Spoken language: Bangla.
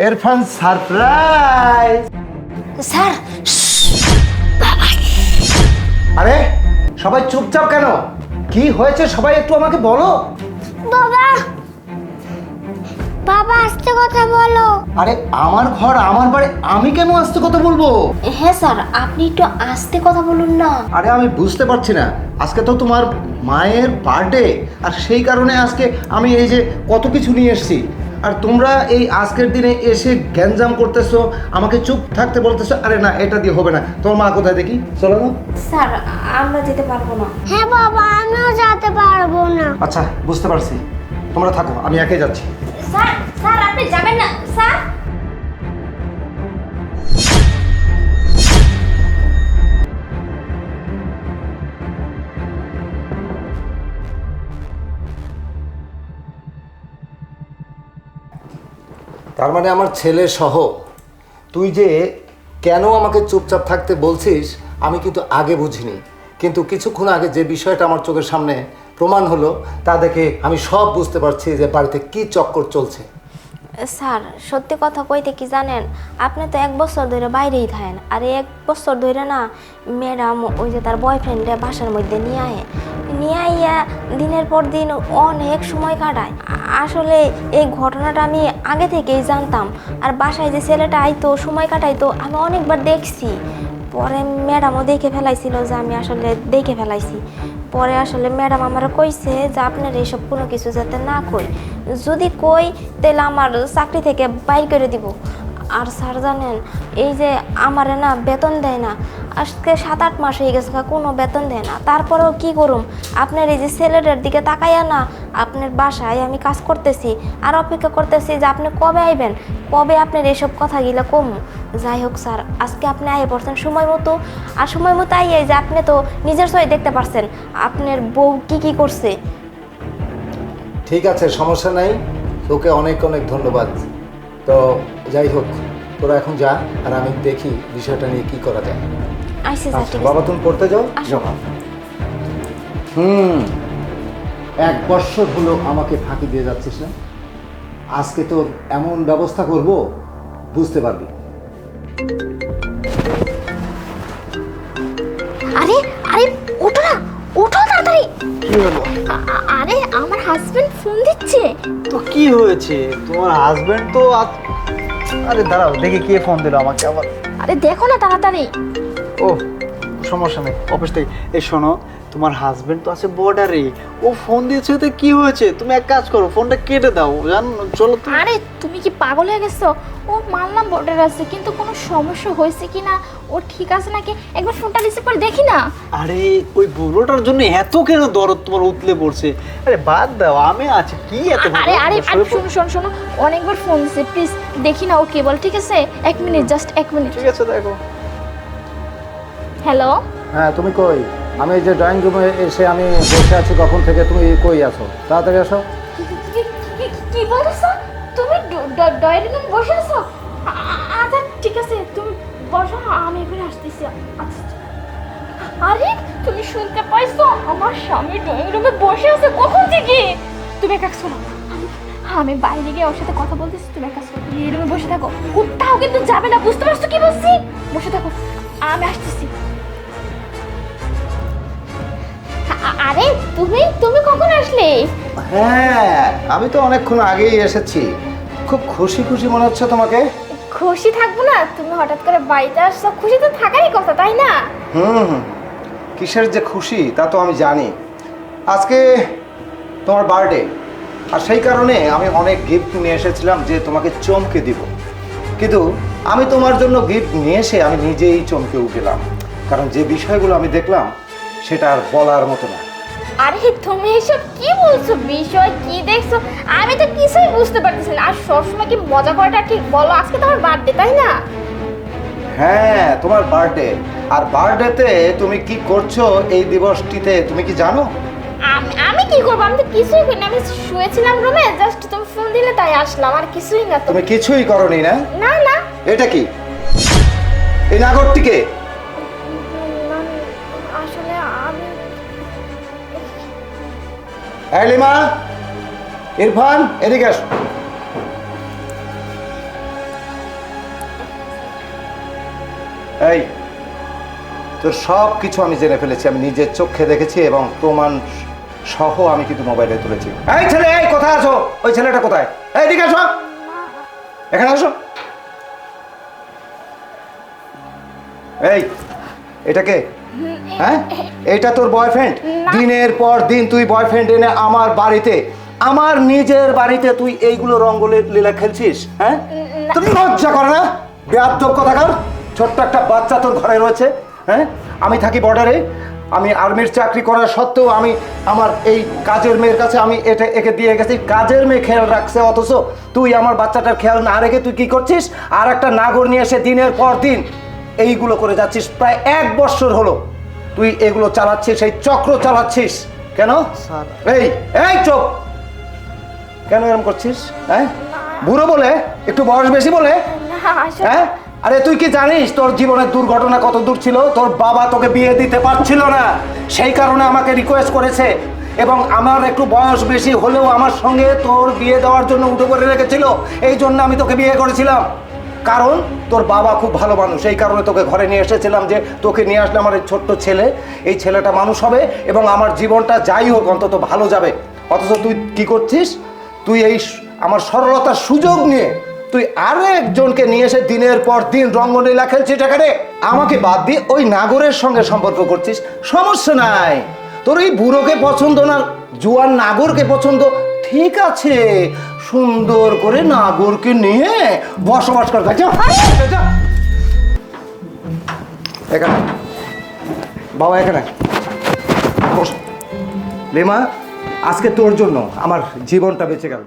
ইরফান সারপ্রাইজ। স্যার আরে সবাই চুপচাপ কেন? কি হয়েছে সবাই একটু আমাকে বলো। বাবা, বাবা আস্তে কথা বলো। আরে আমার ঘর আমার বাড়ি, আমি কেন আস্তে কথা বলবো? হ্যাঁ স্যার, আপনি একটু আস্তে কথা বলুন না। আরে আমি বুঝতে পারছি না, আজকে তো তোমার মায়ের বার্থডে, আর সেই কারণে আজকে আমি এই যে কত কিছু নিয়ে এসেছি, আর তোমরা এই আজকের দিনে এসে গ্যাঞ্জাম করতেছো, আমাকে চুপ থাকতে বলতেছো। আরে না, এটা দিয়ে হবে না। তোমার মা কোথায় দেখি, চলো না। স্যার আমরা যেতে পারবো না। হ্যাঁ বাবা, আমিও যেতে পারবো না। আচ্ছা বুঝতে পারছি, তোমরা থাকো, আমি একাই যাচ্ছি। স্যার স্যার আপনি যাবেন না স্যার। তার মানে আমার ছেলে সহ তুই যে কেন আমাকে চুপচাপ থাকতে বলছিস আমি কিন্তু আগে বুঝিনি, কিন্তু কিছুক্ষণ আগে যে বিষয়টা আমার চোখের সামনে প্রমাণ হলো তা দেখে আমি সব বুঝতে পারছি যে বাড়িতে কি চক্কর চলছে। স্যার সত্যি কথা কইতে কি জানেন, আপনি তো 1 বছর ধরে বাইরেই থাকেন, আর 1 বছর ধরে না ম্যাডাম ওই যে তার বয়ফ্রেন্ডে বাসার মধ্যে নিয়ে আইয়া দিনের পর দিন অনেক সময় কাটায়। আসলে এই ঘটনাটা আমি আগে থেকেই জানতাম, আর বাসায় যে ছেলেটা আইতো সময় কাটাইতো আমি অনেকবার দেখছি। পরে ম্যাডামও দেখে ফেলাইছিল যে আমি আসলে দেখে ফেলাইছি। পরে আসলে ম্যাডাম আমার কইছে যে আপনার এইসব কোনো কিছু যাতে না কই, যদি কই তাহলে আমার চাকরি থেকে বাইর করে দিব। আর স্যার জানেন, এই যে আমারে না বেতন দেয় না, আজকে 7-8 মাস হয়ে গেছে কোনো বেতন দেয় না। তারপরেও কি করুম, আপনার এই যে ছেলেটার দিকে তাকাইয়া না আপনার বাসায় আমি কাজ করতেছি, আর অপেক্ষা করতেছি যে আপনি কবে আইবেন, কবে আপনার এইসব কথাগুলো কম। যাই হোক স্যার, আজকে আপনি আইয়ে পড়ছেন সময় মতো, আর সময় মতো আইয়ে যে আপনি তো নিজের চোখে দেখতে পারছেন আপনার বউ কি করছে। ঠিক আছে, সমস্যা নাই, তোকে অনেক অনেক ধন্যবাদ। তো যাই হোক, তোরা এখন যা, আর আমি দেখি বিষয়টা নিয়ে কি করা যায়। আইসে স্যার, ঠিক বাবা আছে। তুমি পড়তে যাও। আসো। 1 বছর হলো আমাকে ফাঁকি দিয়ে যাচ্ছিস না, আজকে তোর এমন ব্যবস্থা করব বুঝতে পারবি। আরে আরে ওঠো না, ওঠো তাড়াতাড়ি। কি হলো? আরে আমার হাজবেন্ড ফোন দিচ্ছে। তো কি হয়েছে? তোমার হাজবেন্ড তো আরে দাঁড়াও দেখি কে ফোন দিল আমাকে আবার। আরে দেখো না তাড়াতাড়ি। ও সমস্যা নেই, অফিস থেকে। এই শোনো, তোমার হাজবেন্ড তো আছে বর্ডারে, ও ফোন দিয়েছে, তো কি হয়েছে? তুমি এক কাজ করো, ফোনটা কেটে দাও, জানো, চলো তো। আরে তুমি কি পাগল হয়ে গেছো? ও মানলাম বর্ডার আছে, কিন্তু কোনো সমস্যা হয়েছে কি না, ও ঠিক আছে নাকি একবার ফোনটা রিসিভ করে দেখি না। আরে ওই বুড়োটার জন্য এত কেন দরদ তোমার উতলে পড়ছে? আরে বাদ দাও, আমি আছি, কি এত আরে আরে আরে শোনো শোনো শোনো, অনেকবার ফোন দিছে, প্লিজ দেখি না ও কে বল, ঠিক আছে? 1 মিনিট, জাস্ট 1 মিনিট। ঠিক আছে দেখো। হ্যালো। হ্যাঁ তুমি কই? আমি এই যে ড্রয়িং রুমে এসে আমি বসে আছি কখন থেকে, তুমি কই আছো? তাড়াতাড়ি আসো। কি বলছো তুমি? ডয়ের রুমে বসে আছো? আচ্ছা ঠিক আছে, তুমি বসো, আমি এখানে আসতেছি। আচ্ছা আরে তুমি শুনতে পাইছো? আমার স্বামী ড্রয়িং রুমে বসে আছে কখন থেকে। তুমি এক কাজ করো, আমি বাইরে গিয়ে ওর সাথে কথা বলতেছি, তুমি এক কাজ করো, তুমি এই রুমে বসে থাকো, কোথাও কিন্তু যাবে না, বুঝতে পারছো কি বলছি? বসে থাকো, আমি আসতেছি। আরে তুমি তুমি কখন আসলে? হ্যাঁ আমি তো অনেকক্ষণ আগেই এসেছি। খুব খুশি খুশি মনে হচ্ছে তোমাকে। খুশি থাকবো না? তুমি হঠাৎ করে বাড়িতে আসছো, খুশি তো থাকারই কথা, তাই না? হুম, কিসের যে খুশি তা তো আমি জানি। আজকে তোমার বার্থডে, আর সেই কারণে আমি অনেক গিফট নিয়ে এসেছিলাম যে তোমাকে চমকে দিব, কিন্তু আমি তোমার জন্য গিফট নিয়ে এসে আমি নিজেই চমকেও গেলাম, কারণ যে বিষয়গুলো আমি দেখলাম সেটা আর বলার মতো না। আরে তুমি এসব কি বলছো? বিষয় কি দেখছো? আমি তো কিছুই বুঝতে পারতেছি না। আর সবসময় কি মজা করাটা ঠিক বলো? আজকে তোমার বার্থডে, তাই না? হ্যাঁ তোমার বার্থডে, আর বার্থডেতে তুমি কি করছো এই দিবসটিতে তুমি কি জানো? আমি কি করবো? আমি তো কিছুই করিনি, আমি শুয়েছিলাম রুমে, জাস্ট তুমি ফোন দিলে তাই আসলাম, আর কিছুই না তো। তুমি কিছুই করনি না? না না। এটা কি, এই নাগরটিকে? আসলে আমি লিমা, ইরফান এদিকে আসো। এই তোর সব কিছু আমি জেনে ফেলেছি, আমি নিজের চোখে দেখেছি এবং প্রমাণ সহ আমি কিন্তু মোবাইলে তুলেছি। এই ছেলে, এই কোথায় আছো? ওই ছেলেটা কোথায়? এই দিকে আসো, এখানে আসো। এই এটা কে? হ্যাঁ, এটা তোর বয়ফ্রেন্ড? দিনের পর দিন তুই বয়ফ্রেন্ড এনে আমার বাড়িতে, আমার নিজের বাড়িতে তুই এইগুলো রঙ্গলের লীলা খেলছিস? হ্যাঁ, তুমি লজ্জা করে না? বেয়াদব কথাকার, ছোট্ট একটা বাচ্চা তোর ঘরে রয়েছে। হ্যাঁ, আমি থাকি বর্ডারে, আমি আর্মির চাকরি করা সত্ত্বেও আমি আমার এই কাজের মেয়ের কাছে আমি একে দিয়ে গেছি, কাজের মেয়ে খেয়াল রাখছে, অথচ তুই আমার বাচ্চাটার খেয়াল না রেখে তুই কি করছিস? আর একটা নাগর নিয়ে এসে দিনের পর দিন এইগুলো করে যাচ্ছিস। প্রায় 1 বছর হলো তুই এগুলো চালাচ্ছিস, এই চক্র চালাচ্ছিস। কেন? স্যার। এই এই চুপ, কেন এরকম করছিস? হ্যাঁ, বুড়ো বলে, একটু বয়স বেশি বলে? না আসলে হ্যাঁ, আরে তুই কি জানিস তোর জীবনের দুর্ঘটনা কত দূর ছিল? তোর বাবা তোকে বিয়ে দিতে পারছিল না, সেই কারণে আমাকে রিকোয়েস্ট করেছে এবং আমার একটু বয়স বেশি হলেও আমার সঙ্গে তোর বিয়ে দেওয়ার জন্য উঠে পড়ে রেখেছিল। এই জন্য আমি তোকে বিয়ে করেছিলাম, কারণ তোর বাবা খুব ভালো মানুষ। এই কারণে তোকে ঘরে নিয়ে এসেছিলাম, যে তোকে নিয়ে আসলে আমার এই ছোট্ট ছেলে, এই ছেলেটা মানুষ হবে এবং আমার জীবনটা যাই হোক অন্তত ভালো যাবে। অথচ তুই কি করছিস? তুই এই আমার সরলতার সুযোগ নিয়ে তুই আরো একজনকে নিয়ে এসে দিনের পর দিন রঙ্গলীলা খেলছিস এখানে। আমাকে বাদ দিয়ে ওই নাগরের সঙ্গে সম্পর্ক করছিস। সমস্যা নাই, তোর এই বুড়োকে পছন্দ না, জুয়ান নাগরকে পছন্দ, ঠিক আছে, সুন্দর করে নাগরকে নিয়ে বসবাস কর। এখানে বাবা, এখানে বস। লিমা, আজকে তোর জন্য আমার জীবনটা বেঁচে গেল।